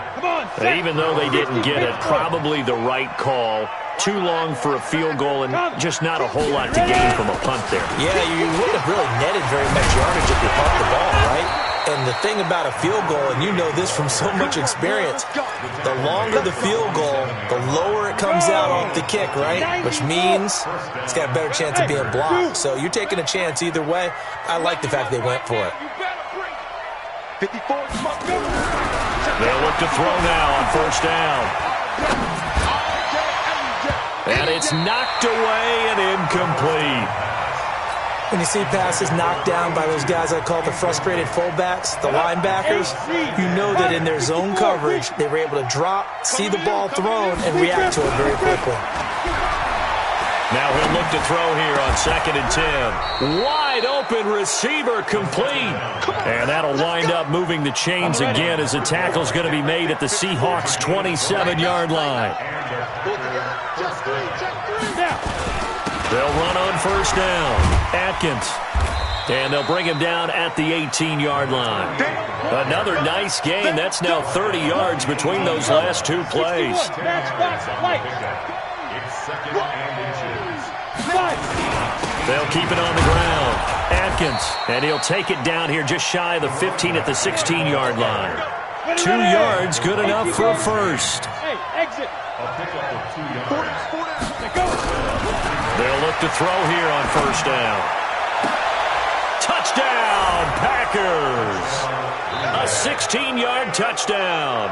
E: Even though they didn't get it, probably the right call. Too long for a field goal and just not a whole lot to gain from a punt there.
G: Yeah, you wouldn't have really netted very much yardage if you pumped the ball, right? And the thing about a field goal, and you know this from so much experience, the longer the field goal, the lower it comes out off the kick, right? Which means it's got a better chance of being blocked. So you're taking a chance either way. I like the fact they went for it.
E: They'll look to throw now on first down. And it's knocked away and incomplete.
G: When you see passes knocked down by those guys I call the frustrated fullbacks, the linebackers, you know that in their zone coverage, they were able to drop, see the ball thrown, and react to it very quickly.
E: Now he'll look to throw here on 2nd and 10. Wide open receiver complete. And that'll wind up moving the chains again as the tackle's going to be made at the Seahawks' 27-yard line. They'll run on first down. Atkins. And they'll bring him down at the 18-yard line. Another nice gain. That's now 30 yards between those last two plays.
H: It's second and inches.
E: They'll keep it on the ground. Atkins. And he'll take it down here just shy of the 15 at the 16-yard line. 2 yards, good enough for a first.
F: Hey, exit.
H: A pickup of 2 yards.
E: They'll look to throw here on first down. Touchdown, Packers! A 16-yard touchdown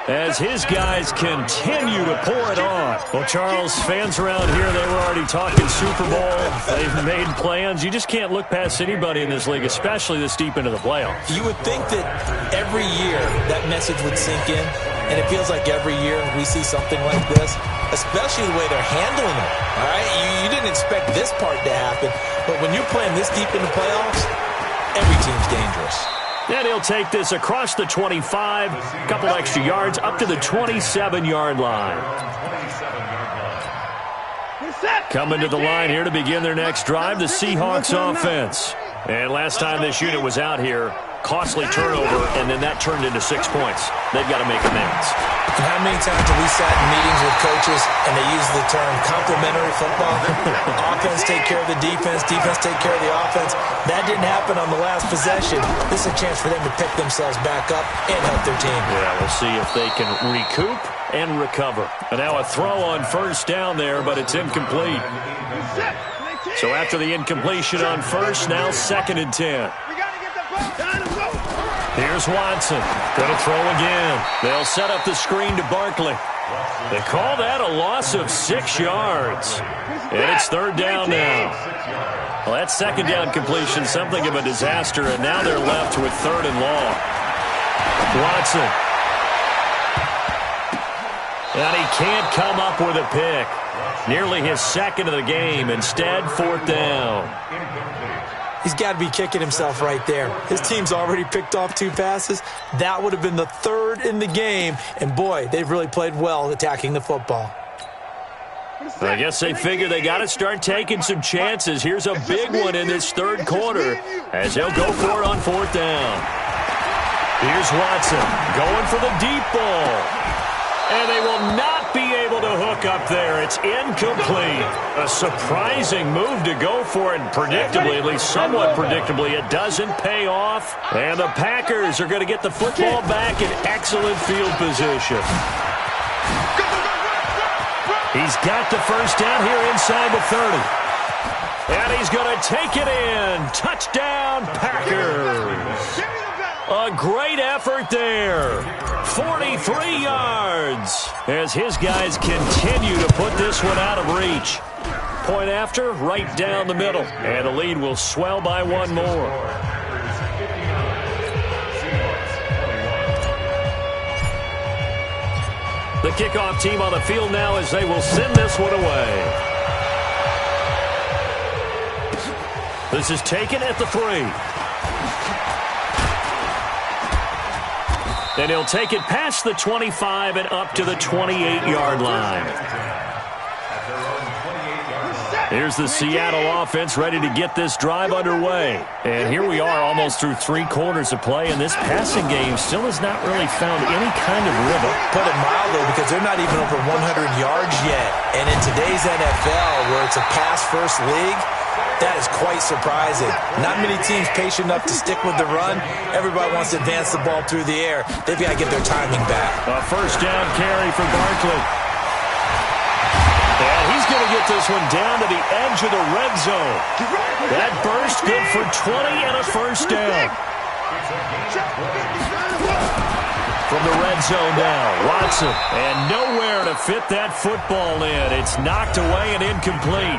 E: as his guys continue to pour it on. Well, Charles, fans around here, they were already talking Super Bowl. They've made plans. You just can't look past anybody in this league, especially this deep into the playoffs.
G: You would think that every year that message would sink in, and it feels like every year we see something like this, especially the way they're handling it. All right, you didn't expect this part to happen, but when you're playing this deep in the playoffs, every team's dangerous.
E: And he'll take this across the 25, a couple extra yards, up to the 27-yard line. Coming to the line here to begin their next drive, the Seahawks offense. And last time this unit was out here, costly turnover, and then that turned into 6 points. They've got to make amends.
G: And how many times have we sat in meetings with coaches and they use the term complementary football? Offense take care of the defense, defense take care of the offense. That didn't happen on the last possession. This is a chance for them to pick themselves back up and help their team.
E: Yeah, we'll see if they can recoup and recover. And now a throw on first down there, but it's incomplete. So after the incompletion on first, now 2nd and 10. Here's Watson. Going to throw again. They'll set up the screen to Barkley. They call that a loss of 6 yards. And it's 3rd down now. Well, that 2nd down completion, something of a disaster, and now they're left with 3rd and long. Watson. And he can't come up with a pick. Nearly his 2nd of the game. Instead, 4th down.
G: He's got to be kicking himself right there. His team's already picked off 2 passes. That would have been the 3rd in the game. And, boy, they've really played well attacking the football.
E: I guess they figure they got to start taking some chances. Here's a big one in this 3rd quarter as they'll go for it on 4th down. Here's Watson going for the deep ball. And they will not be able to hook up there. It's incomplete. A surprising move to go for it. And predictably, at least somewhat predictably, it doesn't pay off. And the Packers are going to get the football back in excellent field position. He's got the first down here inside the 30. And he's going to take it in. Touchdown, Packers. A great effort there. 43 yards as his guys continue to put this one out of reach. Point after, right down the middle. And the lead will swell by 1 more. The kickoff team on the field now as they will send this one away. This is taken at the 3. And he'll take it past the 25 and up to the 28-yard line. Here's the Seattle offense ready to get this drive underway. And here we are almost through 3 quarters of play, and this passing game still has not really found any kind of rhythm.
G: Put it mildly, because they're not even over 100 yards yet. And in today's NFL, where it's a pass-first league, that is quite surprising. Not many teams patient enough to stick with the run. Everybody wants to advance the ball through the air. They've got to get their timing back.
E: A first down carry for Barkley. And he's going to get this one down to the edge of the red zone. That burst good for 20 and a first down. From the red zone now, Watson. And nowhere to fit that football in. It's knocked away and incomplete.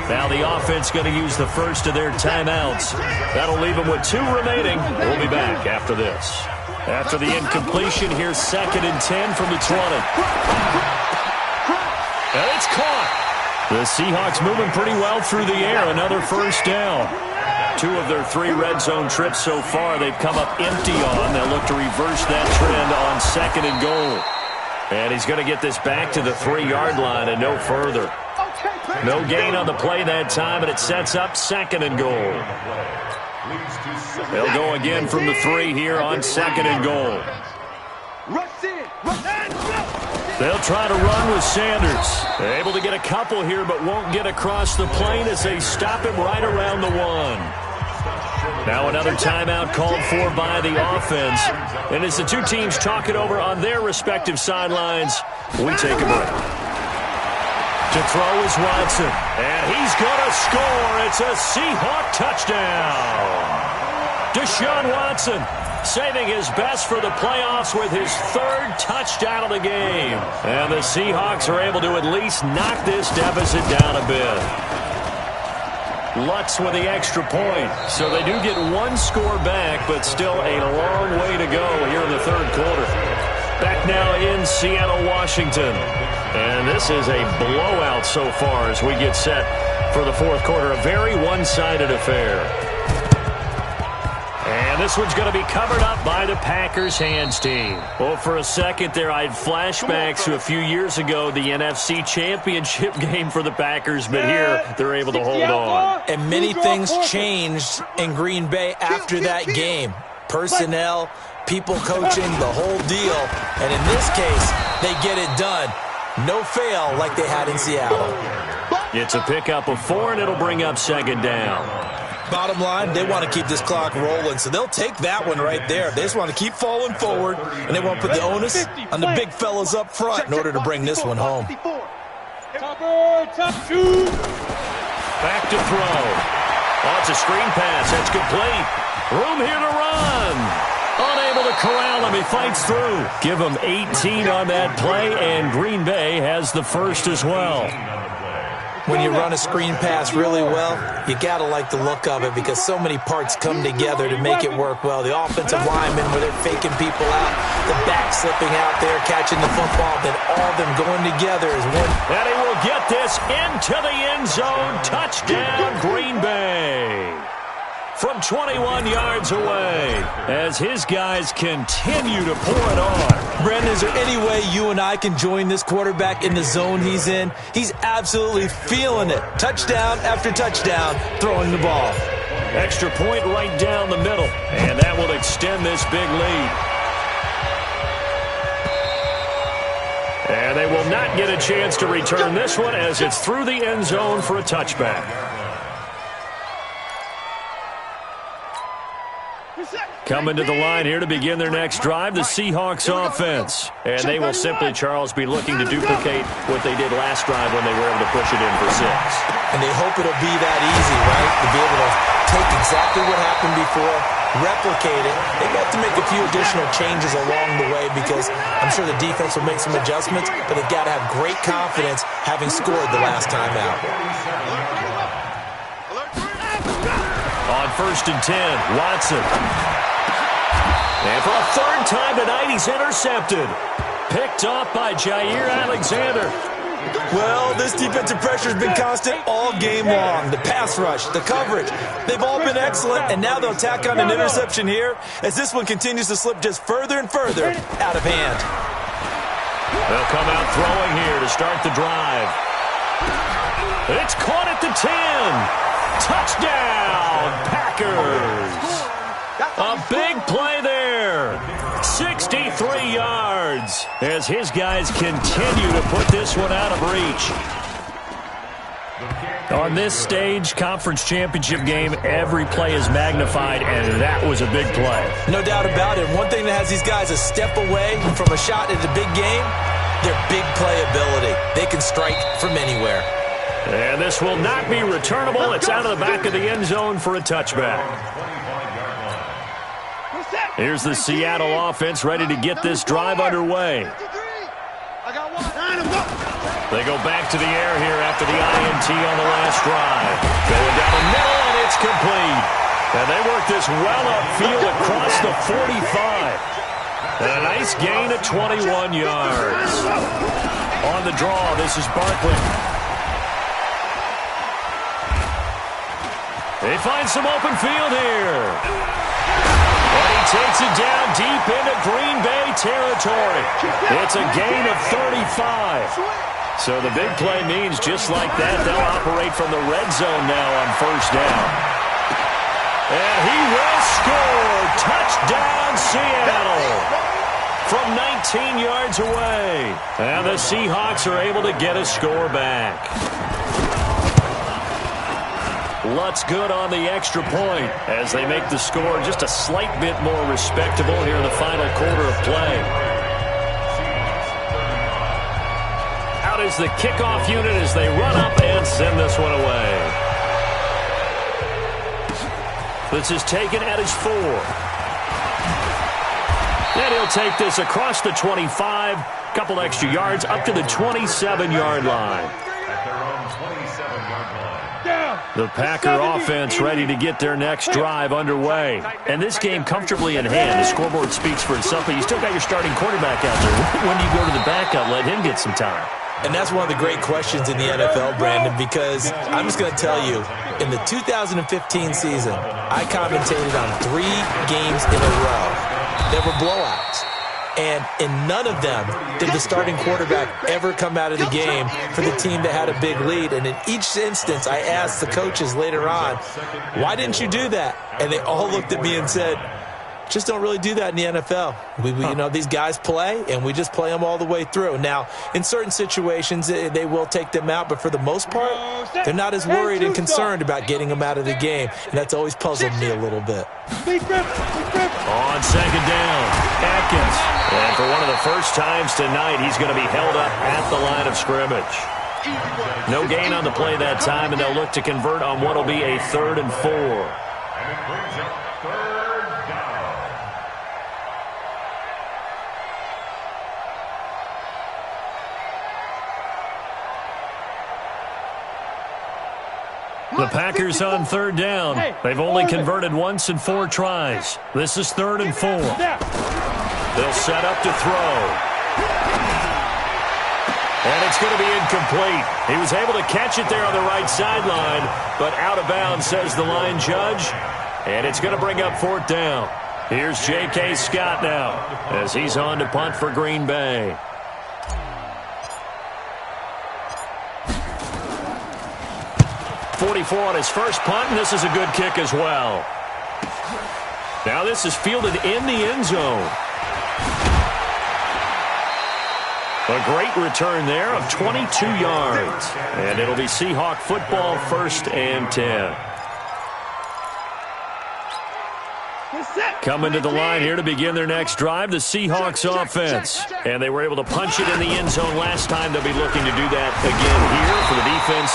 E: Now the offense going to use the first of their timeouts. That'll leave them with 2 remaining. We'll be back after this. After the incompletion, here's 2nd and 10 from the 20. And it's caught. The Seahawks moving pretty well through the air. Another first down. 2 of their 3 red zone trips so far they've come up empty on. They'll look to reverse that trend on 2nd and goal. And he's going to get this back to the 3-yard line and no further. No gain on the play that time, and it sets up 2nd and goal. They'll go again from the 3 here on 2nd and goal. They'll try to run with Sanders. They're able to get a couple here, but won't get across the plane as they stop him right around the 1. Now another timeout called for by the offense. And as the two teams talk it over on their respective sidelines, we take a break. To throw is Watson. And he's going to score. It's a Seahawk touchdown. Deshaun Watson saving his best for the playoffs with his 3rd touchdown of the game. And the Seahawks are able to at least knock this deficit down a bit. Lutz with the extra point. So they do get 1 score back, but still a long way to go here in the 3rd quarter. Back now in Seattle, Washington. And this is a blowout so far as we get set for the 4th quarter. A very one-sided affair. And this one's going to be covered up by the Packers hands team. Well, for a second there, I had flashbacks to a few years ago, the NFC Championship game for the Packers, but here they're able to hold on.
G: And many things changed in Green Bay after that game. Personnel, people coaching, the whole deal. And in this case, they get it done. No fail like they had in Seattle.
E: It's a pickup of 4, and it'll bring up 2nd down.
G: Bottom line, they want to keep this clock rolling, so they'll take that one right there. They just want to keep falling forward, and they want to put the onus on the big fellas up front in order to bring this one home.
E: Back to throw. Oh, it's a screen pass. That's complete. Room here to run. Unable to corral him. He fights through. Give him 18 on that play, and Green Bay has the 1st as well.
G: When you run a screen pass really well, you got to like the look of it because so many parts come together to make it work well. The offensive linemen, where they're faking people out, the back slipping out there, catching the football, then all of them going together as one.
E: And he will get this into the end zone. Touchdown, Green Bay. From 21 yards away as his guys continue to pour it on.
G: Brandon, is there any way you and I can join this quarterback in the zone he's in? He's absolutely feeling it. Touchdown after touchdown, throwing the ball.
E: Extra point right down the middle, and that will extend this big lead. And they will not get a chance to return this one as it's through the end zone for a touchback. Coming to the line here to begin their next drive, the Seahawks offense. And they will simply, Charles, be looking to duplicate what they did last drive when they were able to push it in for 6.
G: And they hope it'll be that easy, right? To be able to take exactly what happened before, replicate it. They have to make a few additional changes along the way because I'm sure the defense will make some adjustments, but they've got to have great confidence having scored the last time out.
E: On 1st and 10, Watson. And for a 3rd time tonight, he's intercepted. Picked off by Jair Alexander.
G: Well, this defensive pressure has been constant all game long. The pass rush, the coverage, they've all been excellent, and now they'll tack on an interception here as this one continues to slip just further and further out of hand.
E: They'll come out throwing here to start the drive. It's caught at the 10. Touchdown, Packers. A big play there. 63 yards as his guys continue to put this one out of reach. On this stage, conference championship game, every play is magnified, and that was a big play.
G: No doubt about it. One thing that has these guys a step away from a shot at a big game, their big play ability. They can strike from anywhere.
E: And this will not be returnable. It's out of the back of the end zone for a touchback. Here's the Seattle offense ready to get this drive underway. They go back to the air here after the INT on the last drive. Going down the middle, and it's complete. And they work this well upfield across the 45. And a nice gain of 21 yards. On the draw, this is Barkley. They find some open field here. And he takes it down deep into Green Bay territory. It's a gain of 35. So the big play means just like that, they'll operate from the red zone now on first down. And he will score. Touchdown, Seattle. From 19 yards away. And the Seahawks are able to get a score back. Lutz good on the extra point as they make the score just a slight bit more respectable here in the final quarter of play. Out is the kickoff unit as they run up and send this one away. This is taken at his 4. And he'll take this across the 25, couple extra yards up to the 27-yard line. The Packer offense ready to get their next drive underway. And this game comfortably in hand. The scoreboard speaks for itself, but you still got your starting quarterback out there. When do you go to the backup, let him get some time?
G: And that's one of the great questions in the NFL, Brandon, because I'm just going to tell you, in the 2015 season, I commentated on 3 games in a row that were blowouts. And in none of them did the starting quarterback ever come out of the game for the team that had a big lead. And in each instance, I asked the coaches later on, why didn't you do that? And they all looked at me and said, just don't really do that in the NFL. You know, these guys play, and we just play them all the way through. Now, in certain situations, they will take them out, but for the most part, they're not as worried and concerned about getting them out of the game, and that's always puzzled me a little bit.
E: On second down, Atkins. And for one of the first times tonight, he's going to be held up at the line of scrimmage. No gain on the play that time, and they'll look to convert on what will be a 3rd and 4.
H: And it brings up 3rd down.
E: The Packers on 3rd down. They've only converted once in 4 tries. This is 3rd and 4. They'll set up to throw. And it's going to be incomplete. He was able to catch it there on the right sideline, but out of bounds, says the line judge. And it's going to bring up 4th down. Here's J.K. Scott now as he's on to punt for Green Bay. .44 on his first punt, and this is a good kick as well. Now this is fielded in the end zone. A great return there of 22 yards. And it'll be Seahawk football, 1st and 10. Coming to the line here to begin their next drive, the Seahawks offense. And they were able to punch it in the end zone last time. They'll be looking to do that again here for the defense.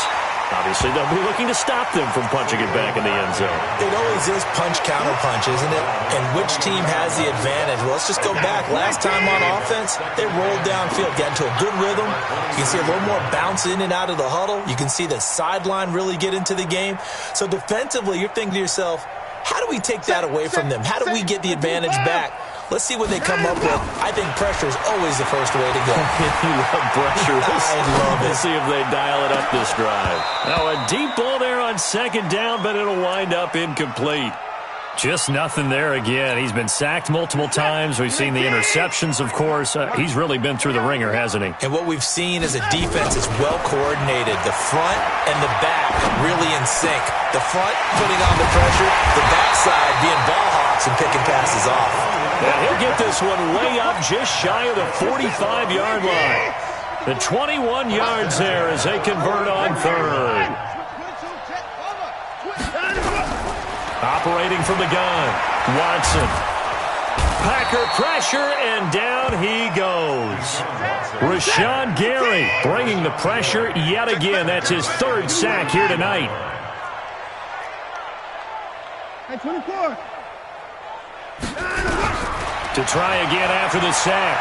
E: Obviously, they'll be looking to stop them from punching it back in the end zone.
G: It always is punch-counter-punch, isn't it? And which team has the advantage? Well, let's just go back. Last time on offense, they rolled downfield, got into a good rhythm. You can see a little more bounce in and out of the huddle. You can see the sideline really get into the game. So defensively, you're thinking to yourself, how do we take that away from them? How do we get the advantage back? Let's see what they come up with. I think pressure is always the first way to go.
E: You love pressure.
G: I love it.
E: Let's see if they dial it up this drive. Now a deep ball there on second down, but it'll wind up incomplete. Just nothing there again. He's been sacked multiple times. We've seen the interceptions, of course. He's really been through the ringer, hasn't he?
G: And what we've seen is a defense is well coordinated. The front and the back really in sync. The front putting on the pressure, the backside being ball hawks and picking passes off.
E: And he'll get this one way up just shy of the 45-yard line. The 21 yards there as they convert on 3rd. Operating from the gun, Watson. Packer pressure, and down he goes. Rashawn Gary bringing the pressure yet again. That's his 3rd sack here tonight. To try again after the sack.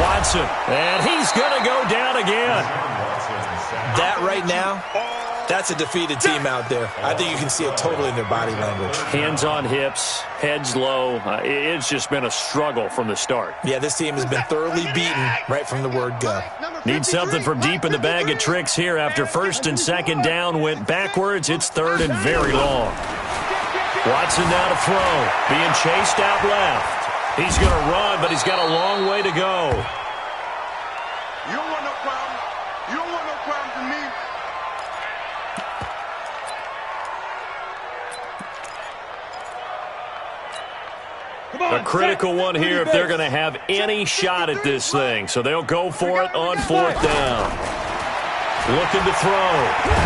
E: Watson, and he's going to go down again.
G: That right now, that's a defeated team out there. I think you can see it totally in their body language.
E: Hands on hips, heads low. It's just been a struggle from the start.
G: Yeah, this team has been thoroughly beaten right from the word go.
E: Need something from deep in the bag of tricks here after 1st and 2nd down went backwards. It's 3rd and very long. Watson now to throw, being chased out left. He's going to run, but he's got a long way to go.
F: You don't want no problems with me.
E: A critical one here if they're going to have any shot at this thing. So they'll go for it on 4th down. Looking to throw.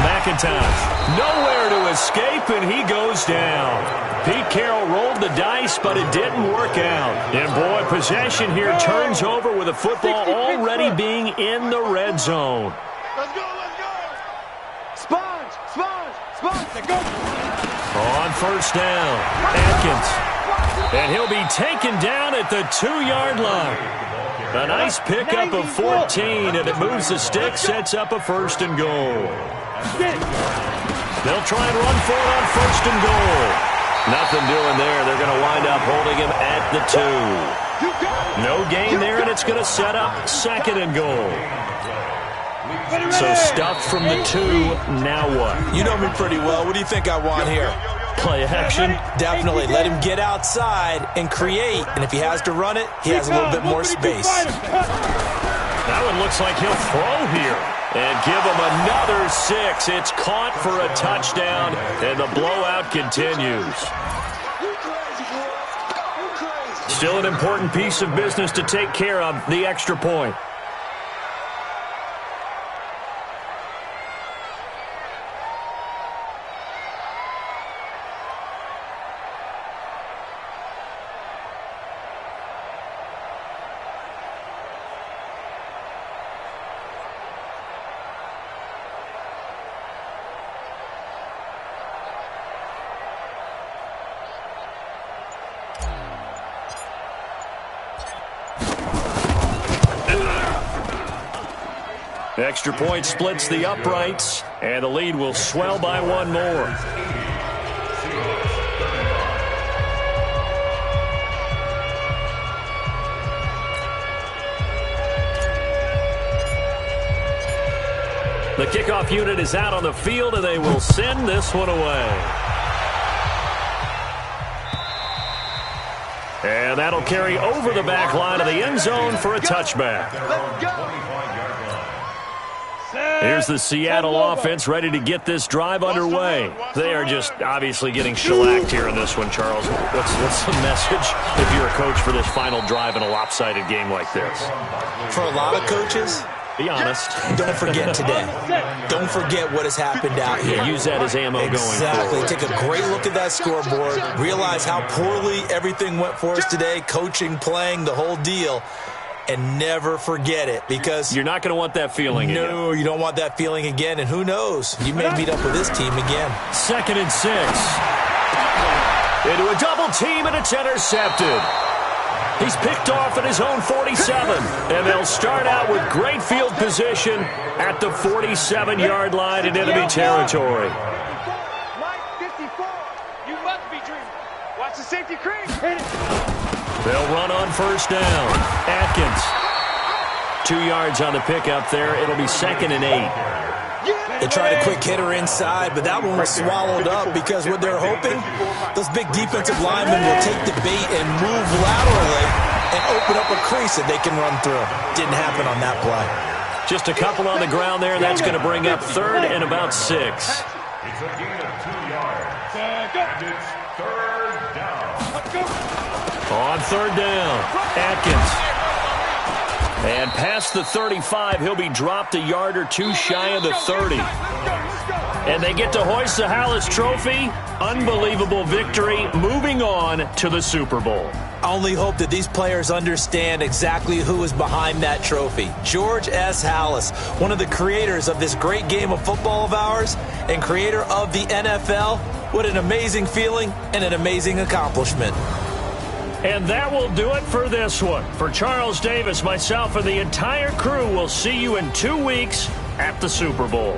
E: McIntosh. Nowhere to escape, and he goes down. Pete Carroll rolled the dice, but it didn't work out. And, boy, possession here turns over with a football already being in the red zone.
F: Let's go, let's go. Sponge. Let's go.
E: On 1st down, Atkins. And he'll be taken down at the 2-yard line. A nice pickup of 14, and it moves the stick, sets up a 1st and goal. They'll try and run for it on 1st and goal. Nothing doing there. They're going to wind up holding him at the 2. No gain there, and it's going to set up 2nd and goal. So stuff from the 2, now what?
G: You know me pretty well. What do you think I want here?
E: Play action?
G: Definitely. Let him get outside and create. And if he has to run it, he has a little bit more space.
E: That one looks like he'll throw here. And give him another 6. It's caught for a touchdown, and the blowout continues. Still an important piece of business to take care of, the extra point. Extra point splits the uprights, and the lead will swell by 1 more. The kickoff unit is out on the field, and they will send this one away. And that'll carry over the back line of the end zone for a touchback. Here's the Seattle offense ready to get this drive underway. They are just obviously getting shellacked here in this one, Charles. What's the message if you're a coach for this final drive in a lopsided game like this?
G: For a lot of coaches,
E: be honest.
G: Don't forget today. Don't forget what has happened out here.
E: Use that as ammo going forward.
G: Take a great look at that scoreboard. Realize how poorly everything went for us today. Coaching, playing, the whole deal. And never forget it, because
E: you're not going to want that feeling again.
G: No, you don't want that feeling again. And who knows? You may meet up with this team again.
E: 2nd and 6. Into a double team, and it's intercepted. He's picked off at his own 47. And they'll start out with great field position at the 47-yard line in enemy territory.
F: Mike 54. You must be dreaming. Watch the safety cream. Hit it.
E: They'll run on 1st down. Atkins. 2 yards on the pickup there. It'll be 2nd and 8.
G: They tried a quick hitter inside, but that one was swallowed up because what they're hoping, those big defensive linemen will take the bait and move laterally and open up a crease that they can run through. Didn't happen on that play.
E: Just a couple on the ground there. That's going to bring up 3rd and about 6.
H: It's a gain of 2 yards. And it's 3rd down. Let's go.
E: On 3rd down, Atkins. And past the 35, he'll be dropped a yard or 2 shy of the 30. And they get to hoist the Hallis Trophy. Unbelievable victory, moving on to the Super Bowl.
G: I only hope that these players understand exactly who is behind that trophy. George S. Hallis, one of the creators of this great game of football of ours and creator of the NFL. What an amazing feeling and an amazing accomplishment.
E: And that will do it for this one. For Charles Davis, myself, and the entire crew, we'll see you in 2 weeks at the Super Bowl.